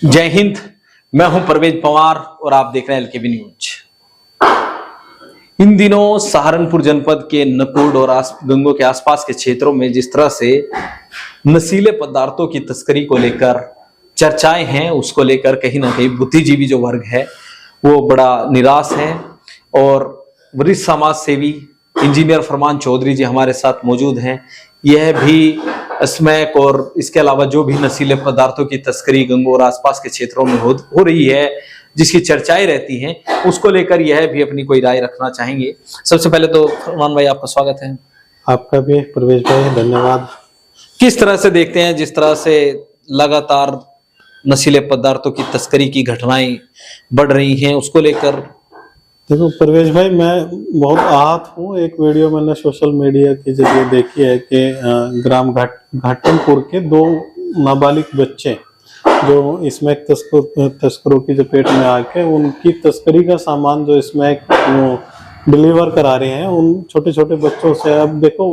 जय हिंद। मैं हूं परवेज पवार और आप देख रहे हैं एलकेबी न्यूज। इन दिनों सहारनपुर जनपद के नकुड़ और गंगों के आसपास के क्षेत्रों में जिस तरह से नशीले पदार्थों की तस्करी को लेकर चर्चाएं हैं, उसको लेकर कहीं ना कहीं बुद्धिजीवी जो वर्ग है वो बड़ा निराश है। और वरिष्ठ समाज सेवी इंजीनियर फरमान चौधरी जी हमारे साथ मौजूद हैं। यह भी स्मैक और इसके अलावा जो भी नशीले पदार्थों की तस्करी गंगों और आसपास के क्षेत्रों में हो रही है, जिसकी चर्चाएं रहती हैं, उसको लेकर यह भी अपनी कोई राय रखना चाहेंगे। सबसे पहले तो फरमान भाई आपका स्वागत है। आपका भी परवेज भाई, धन्यवाद। किस तरह से देखते हैं जिस तरह से लगातार नशीले पदार्थों की तस्करी की घटनाएं बढ़ रही हैं, उसको लेकर? देखो परवेज भाई, मैं बहुत आहत हूँ। एक वीडियो मैंने सोशल मीडिया के जरिए देखी है कि ग्राम घाटमपुर के 2 नाबालिग बच्चे जो स्मैक तस्करों की चपेट में आके उनकी तस्करी का सामान जो स्मैक डिलीवर करा रहे हैं उन छोटे छोटे बच्चों से। अब देखो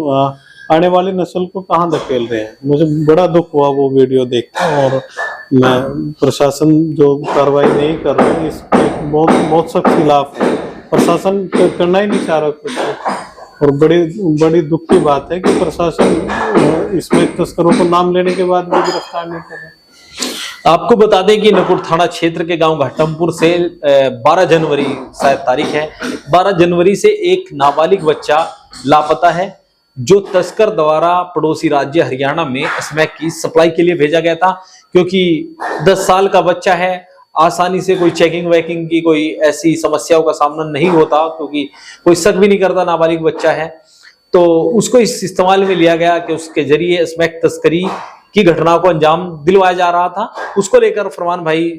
आने वाली नस्ल को कहाँ धकेल रहे हैं। मुझे बड़ा दुख हुआ वो वीडियो देखकर, और मैं प्रशासन जो कार्रवाई नहीं कर रहा है इसके बहुत सख्त खिलाफ है। प्रशासन करना ही नहीं चाह रहा कुछ, और बड़ी दुख की बात है कि प्रशासन इसमें तस्करों को नाम लेने के बाद भी गिरफ्तार नहीं कर रहा। आपको बता दें कि नकुड़ थाना क्षेत्र के गांव घाटमपुर से 12 जनवरी शायद तारीख है, 12 जनवरी से एक नाबालिग बच्चा लापता है, जो तस्कर द्वारा पड़ोसी राज्य हरियाणा में स्मैक की सप्लाई के लिए भेजा गया था। क्योंकि 10 साल का बच्चा है, आसानी से कोई चेकिंग वेकिंग की कोई ऐसी समस्याओं का सामना नहीं होता, क्योंकि कोई शक भी नहीं करता, नाबालिग बच्चा है, तो उसको इस इस्तेमाल में लिया गया कि उसके जरिए स्मैक तस्करी की घटना को अंजाम दिलवाया जा रहा था। उसको लेकर फरमान भाई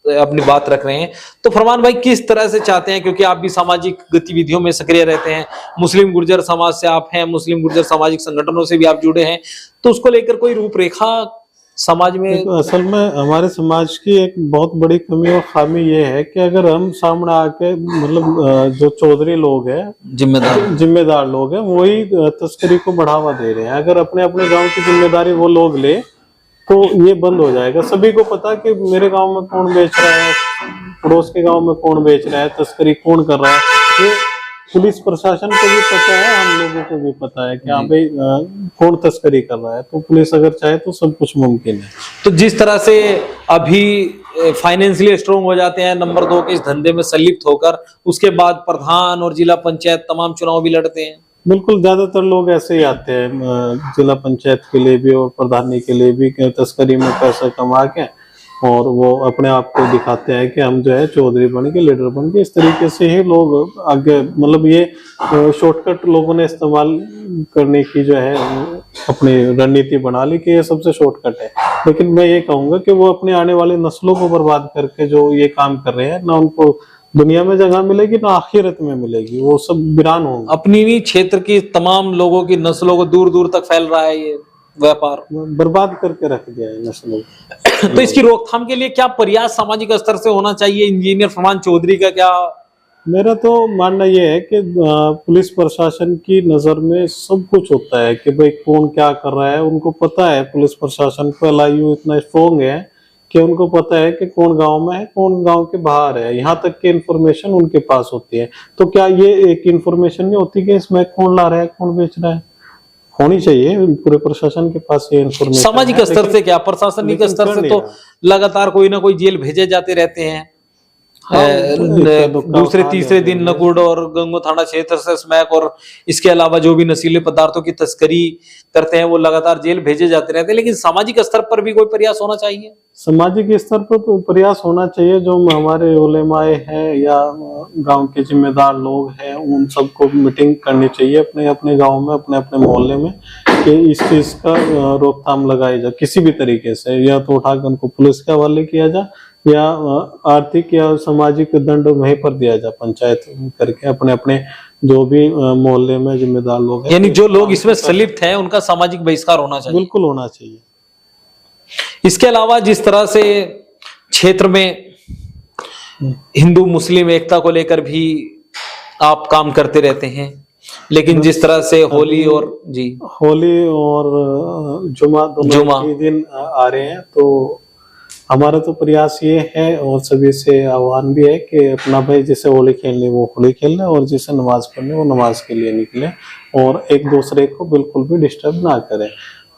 अपनी बात रख रहे हैं। तो फरमान भाई किस तरह से चाहते हैं, क्योंकि आप भी सामाजिक गतिविधियों में सक्रिय रहते हैं, मुस्लिम गुर्जर समाज से आप हैं, मुस्लिम गुर्जर सामाजिक संगठनों से भी आप जुड़े हैं, तो उसको लेकर कोई रूपरेखा समाज में? असल में हमारे समाज की एक बहुत बड़ी कमी और खामी ये है कि अगर हम सामने आके मतलब जो चौधरी लोग हैं, जिम्मेदार लोग हैं, वही तस्करी को बढ़ावा दे रहे हैं। अगर अपने अपने गांव की जिम्मेदारी वो लोग ले तो ये बंद हो जाएगा। सभी को पता कि मेरे गांव में कौन बेच रहा है, पड़ोस के गांव में कौन बेच रहा है, तस्करी कौन कर रहा है। ये पुलिस प्रशासन को भी पता है, हम लोगों को भी पता है कि हाँ भाई कौन तस्करी कर रहा है। तो पुलिस अगर चाहे तो सब कुछ मुमकिन है। तो जिस तरह से अभी फाइनेंशियली स्ट्रॉन्ग हो जाते हैं, नंबर 2 के इस धंधे में संलिप्त होकर, उसके बाद प्रधान और जिला पंचायत तमाम चुनाव भी लड़ते हैं। बिल्कुल, ज्यादातर लोग ऐसे ही आते हैं जिला पंचायत के लिए भी और प्रधानी के लिए भी, तस्करी में पैसा कमा के, और वो अपने आप को दिखाते हैं कि हम जो है चौधरी बन के, लीडर बन के। इस तरीके से ही लोग आगे, मतलब ये शॉर्टकट लोगों ने इस्तेमाल करने की जो है अपनी रणनीति बना ली कि ये सबसे शॉर्टकट है। लेकिन मैं ये कहूंगा कि वो अपने आने वाली नस्लों को बर्बाद करके जो ये काम कर रहे हैं, ना उनको दुनिया में जगह मिलेगी ना आखिरत में मिलेगी, वो सब वीरान होंगे। अपनी क्षेत्र की तमाम लोगों की नस्लों को दूर दूर तक फैल रहा है, ये व्यापार बर्बाद करके रख दिया है नस्लों। तो इसकी रोकथाम के लिए क्या प्रयास सामाजिक स्तर से होना चाहिए? इंजीनियर फरमान चौधरी का क्या? मेरा तो मानना यह है कि पुलिस प्रशासन की नजर में सब कुछ होता है कि भाई कौन क्या कर रहा है। उनको पता है, पुलिस प्रशासन को LIU इतना स्ट्रॉन्ग है कि उनको पता है कि कौन गांव में है, कौन गांव के बाहर है। यहाँ तक की इंफॉर्मेशन उनके पास होती है। तो क्या ये एक इंफॉर्मेशन नहीं होती कि इसमें कौन ला रहा है, कौन बेच रहा है? होनी चाहिए पूरे प्रशासन के पास ये इंफॉर्मेशन। सामाजिक स्तर से क्या, प्रशासनिक स्तर से तो लगातार कोई ना कोई जेल भेजे जाते रहते हैं। दूसरे तीसरे दिन नकुड़ और गंगों थाना क्षेत्र से स्मैक और इसके अलावा जो भी नशीले पदार्थों की तस्करी करते हैं वो लगातार जेल भेजे जाते रहते हैं। लेकिन सामाजिक स्तर पर भी कोई प्रयास होना चाहिए। सामाजिक स्तर पर तो प्रयास होना चाहिए। जो हमारे उलेमाए हैं या गांव के जिम्मेदार लोग हैं, उन सबको मीटिंग करनी चाहिए अपने अपने गांव में, अपने अपने मोहल्ले में, कि इस चीज का रोकथाम लगाई जाए किसी भी तरीके से। या तो उठाकर उनको पुलिस के हवाले किया जाए या आर्थिक या सामाजिक दंड वहीं पर दिया जाए, पंचायत करके अपने अपने जो भी मोहल्ले में जिम्मेदार लोग हैं। यानी जो लोग इसमें संलिप्त हैं उनका सामाजिक बहिष्कार होना चाहिए। बिल्कुल होना चाहिए। इसके अलावा जिस तरह से क्षेत्र में हिंदू मुस्लिम एकता को लेकर भी आप काम करते रहते हैं, लेकिन जिस तरह से होली और जुमा दोनों ही दिन आ रहे हैं, तो हमारा तो प्रयास ये है और सभी से आह्वान भी है कि अपना भाई जिसे होली खेलनी वो होली खेलने और जिसे नमाज पढ़नी वो नमाज के लिए निकले और एक दूसरे को बिल्कुल भी डिस्टर्ब ना करें।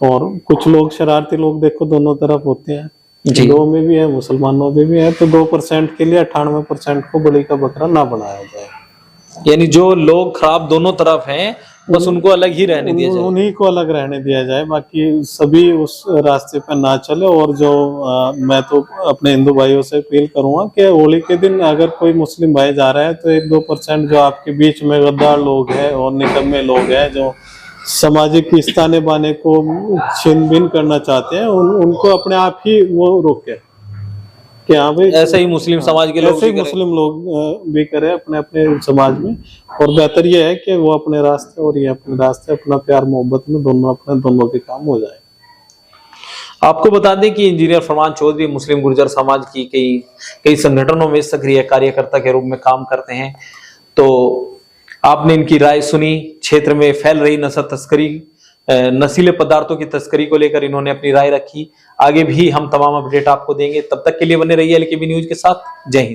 और कुछ लोग शरारती लोग देखो दोनों तरफ होते हैं, जी। हिंदुओं में भी है मुसलमानों में भी है, तो 2% के लिए 98% को बलि का बकरा ना बनाया जाए। यानी जो लोग खराब दोनों तरफ हैं बस उनको अलग ही रहने दिया जाए। उन्हीं को अलग रहने दिया जाए, बाकी सभी उस रास्ते पर ना चले। और जो मैं तो अपने हिंदू भाइयों से अपील करूंगा कि होली के दिन अगर कोई मुस्लिम भाई जा रहा है तो 1-2% जो आपके बीच में गद्दार लोग हैं और निकम्मे लोग हैं जो सामाजिक ताने बाने को छिन-भिन करना चाहते हैं, उनको अपने आप ही वो रोके कि हाँ भाई ऐसे ही मुस्लिम समाज के लोग ऐसे ही भी करें। मुस्लिम लोग भी करें अपने अपने समाज में। और बेहतर ये है कि वो अपने रास्ते और ये अपने रास्ते, अपना प्यार मोहब्बत में दोनों अपने दोनों के काम हो जाए। आपको बता दें कि इंजीनियर फरमान चौधरी मुस्लिम गुर्जर समाज की कई संगठनों में सक्रिय कार्यकर्ता के रूप में काम करते हैं। तो आपने इनकी राय सुनी। क्षेत्र में फैल रही नशा तस्करी, नशीले पदार्थों की तस्करी को लेकर इन्होंने अपनी राय रखी। आगे भी हम तमाम अपडेट आपको देंगे, तब तक के लिए बने रहिए एलकेबी न्यूज के साथ। जय हिंद।